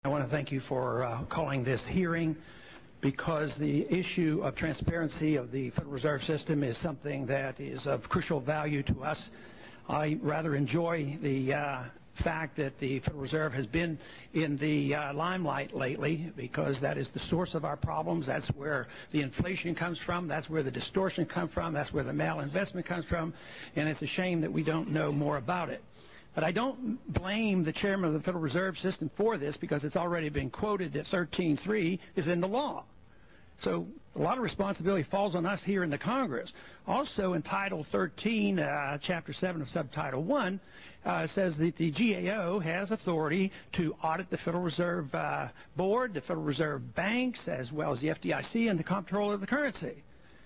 I want to thank you for calling this hearing, because the issue of transparency of the Federal Reserve System is something that is of crucial value to us. I rather enjoy the fact that the Federal Reserve has been in the limelight lately, because that is the source of our problems. That's where the inflation comes from. That's where the distortion comes from. That's where the malinvestment comes from. And it's a shame that we don't know more about it. But I don't blame the chairman of the Federal Reserve System for this, because it's already been quoted that 13.3 is in the law. So a lot of responsibility falls on us here in the Congress. Also in Title 13, Chapter 7 of Subtitle 1, says that the GAO has authority to audit the Federal Reserve Board, the Federal Reserve banks, as well as the FDIC and the comptroller of the currency.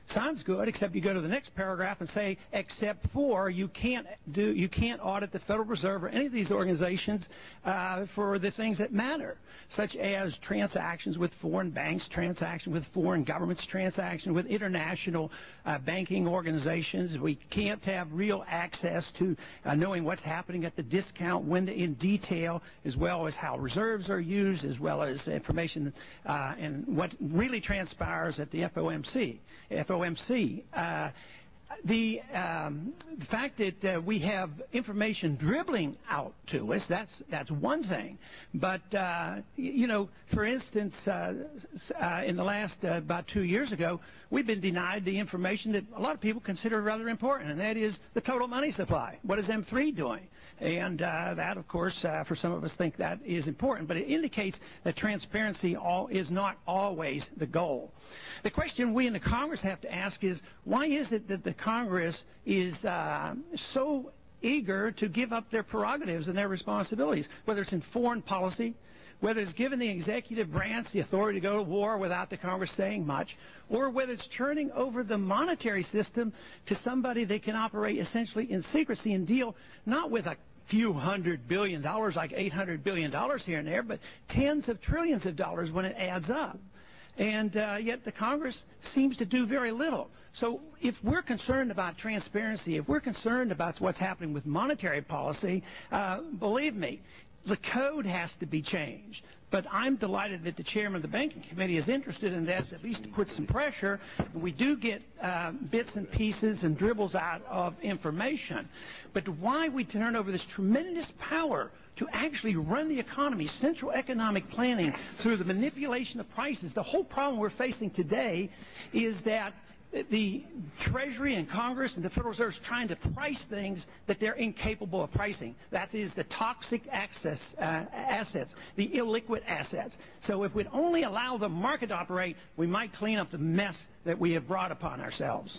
Sounds good, except you go to the next paragraph and say, except for you can't audit the Federal Reserve or any of these organizations for the things that matter, such as transactions with foreign banks, transactions with foreign governments, transactions with international banking organizations. We can't have real access to knowing what's happening at the discount window in detail, as well as how reserves are used, as well as information and what really transpires at the FOMC. The fact that we have information dribbling out to us, that's one thing. But, you know, for instance, in the last about 2 years ago, we've been denied the information that a lot of people consider rather important, and that is the total money supply. What is M3 doing? And that, of course, for some of us think that is important, but it indicates that transparency is not always the goal. The question we in the Congress have to ask is, why is it that the Congress is so eager to give up their prerogatives and their responsibilities, whether it's in foreign policy, whether it's giving the executive branch the authority to go to war without the Congress saying much, or whether it's turning over the monetary system to somebody that can operate essentially in secrecy and deal not with a few $100 billion, like $800 billion here and there, but tens of trillions of dollars when it adds up. And yet the Congress seems to do very little. So if we're concerned about transparency, if we're concerned about what's happening with monetary policy, believe me, the code has to be changed. But I'm delighted that the chairman of the Banking Committee is interested in this, at least to put some pressure. We do get bits and pieces and dribbles out of information. But why we turn over this tremendous power to actually run the economy, central economic planning, through the manipulation of prices? The whole problem we're facing today is that the Treasury and Congress and the Federal Reserve is trying to price things that they're incapable of pricing. That is the toxic assets, the illiquid assets. So if we'd only allow the market to operate, we might clean up the mess that we have brought upon ourselves.